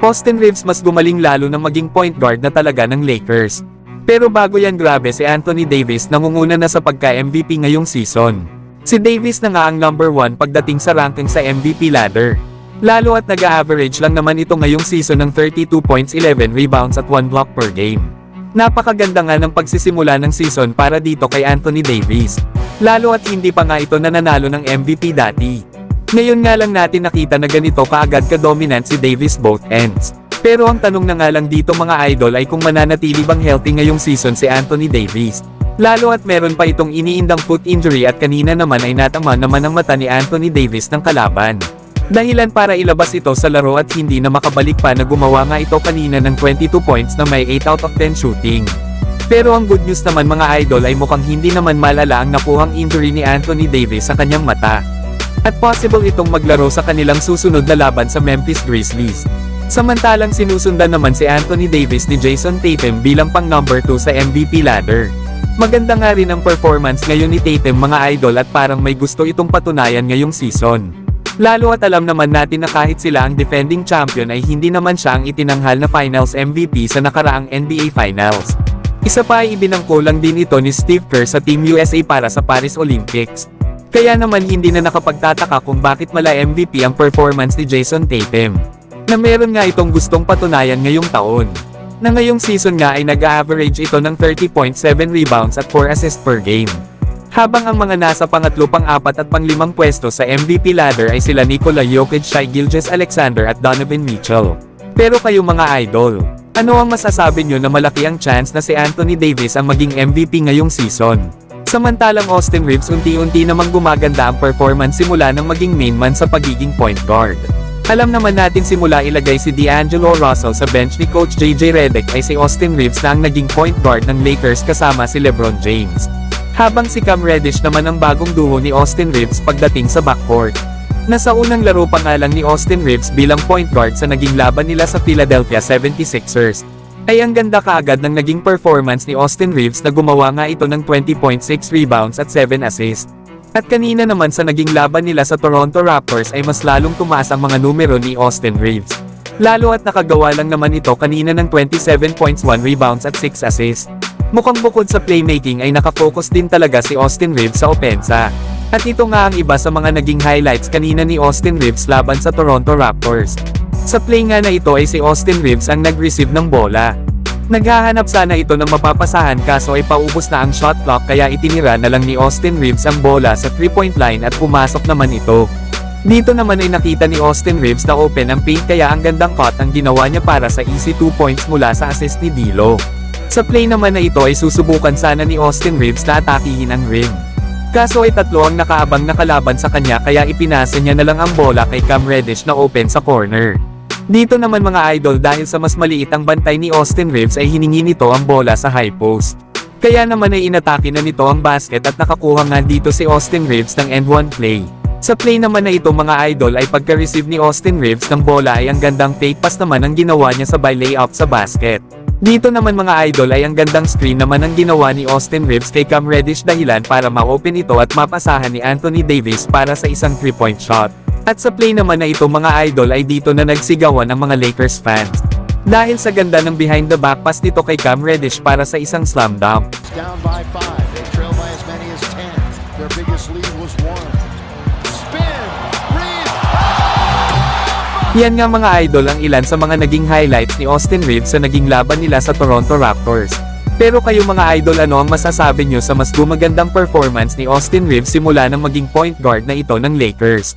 Austin Reeves mas gumaling lalo na maging point guard na talaga ng Lakers. Pero bago yan grabe si Anthony Davis nangunguna na sa pagka-MVP ngayong season. Si Davis na nga ang number 1 pagdating sa ranking sa MVP ladder. Lalo at nag-a-average lang naman ito ngayong season ng 32 points, 11 rebounds at 1 block per game. Napakaganda nga ng pagsisimula ng season para dito kay Anthony Davis. Lalo at hindi pa nga ito nananalo ng MVP dati. Ngayon nga lang natin nakita na ganito kaagad ka-dominant si Davis both ends. Pero ang tanong na nga lang dito mga idol ay kung mananatili bang healthy ngayong season si Anthony Davis. Lalo at meron pa itong iniindang foot injury at kanina naman ay natama naman ang mata ni Anthony Davis ng kalaban. Dahilan para ilabas ito sa laro at hindi na makabalik pa na gumawa nga ito kanina ng 22 points na may 8 out of 10 shooting. Pero ang good news naman mga idol ay mukhang hindi naman malala ang nakuhang injury ni Anthony Davis sa kanyang mata. At possible itong maglaro sa kanilang susunod na laban sa Memphis Grizzlies. Samantalang sinusundan naman si Anthony Davis ni Jason Tatum bilang pang number 2 sa MVP ladder. Maganda nga rin ang performance ngayon ni Tatum mga idol at parang may gusto itong patunayan ngayong season. Lalo at alam naman natin na kahit sila ang defending champion ay hindi naman siya ang itinanghal na finals MVP sa nakaraang NBA Finals. Isa pa ay ibinangkulang din ito ni Steve Kerr sa Team USA para sa Paris Olympics. Kaya naman hindi na nakapagtataka kung bakit mala MVP ang performance ni Jason Tatum. Na meron nga itong gustong patunayan ngayong taon. Na ngayong season nga ay nag-average ito ng 30.7 rebounds at 4 assists per game. Habang ang mga nasa pangatlo, pang-4 at pang-5 pwesto sa MVP ladder ay sila Nikola Jokic, Shai Gilgeous-Alexander at Donovan Mitchell. Pero kayo mga idol, ano ang masasabi nyo na malaki ang chance na si Anthony Davis ang maging MVP ngayong season? Samantalang Austin Reeves unti-unti namang gumaganda ang performance simula nang maging main man sa pagiging point guard. Alam naman natin simula ilagay si D'Angelo Russell sa bench ni Coach JJ Redick ay si Austin Reeves na ang naging point guard ng Lakers kasama si LeBron James. Habang si Cam Reddish naman ang bagong duo ni Austin Reeves pagdating sa backcourt. Nasa unang laro pa nga lang ni Austin Reeves bilang point guard sa naging laban nila sa Philadelphia 76ers. Ay ang ganda kaagad ng naging performance ni Austin Reeves na gumawa nga ito ng 20.6 rebounds at 7 assists. At kanina naman sa naging laban nila sa Toronto Raptors ay mas lalong tumaas ang mga numero ni Austin Reeves. Lalo at nakagawa lang naman ito kanina ng 27 points, 1 rebounds at 6 assists. Mukhang bukod sa playmaking ay nakafocus din talaga si Austin Reeves sa opensa. At ito nga ang iba sa mga naging highlights kanina ni Austin Reeves laban sa Toronto Raptors. Sa play nga na ito ay si Austin Reeves ang nag-receive ng bola. Naghahanap sana ito ng mapapasahan kaso ay paubos na ang shot clock kaya itinira na lang ni Austin Reeves ang bola sa 3-point line at pumasok naman ito. Dito naman ay nakita ni Austin Reeves na open ang paint kaya ang gandang cut ang ginawa niya para sa easy 2 points mula sa assist ni D'Lo. Sa play naman na ito ay susubukan sana ni Austin Reeves na atakihin ang rim. Kaso ay tatlo ang nakaabang na kalaban sa kanya kaya ipinasa niya na lang ang bola kay Cam Reddish na open sa corner. Dito naman mga idol dahil sa mas maliit ang bantay ni Austin Reeves ay hiningi nito ang bola sa high post. Kaya naman ay inatake na nito ang basket at nakakuha nga dito si Austin Reeves ng end one play. Sa play naman na ito mga idol ay pagka-receive ni Austin Reeves ng bola ay ang gandang fake pass naman ang ginawa niya sa by layup sa basket. Dito naman mga idol ay ang gandang screen naman ang ginawa ni Austin Reeves kay Cam Reddish dahilan para ma-open ito at mapasahan ni Anthony Davis para sa isang 3-point shot. At sa play naman na ito mga idol ay dito na nagsigawan ang mga Lakers fans. Dahil sa ganda ng behind the back pass nito kay Cam Reddish para sa isang slam dunk. Down by 5, they trail by as many as 10. Their biggest lead was 1. Spin! Reeves! Yan nga mga idol ang ilan sa mga naging highlights ni Austin Reeves sa naging laban nila sa Toronto Raptors. Pero kayo mga idol ano ang masasabi nyo sa mas gumagandang performance ni Austin Reeves simula nang maging point guard na ito ng Lakers?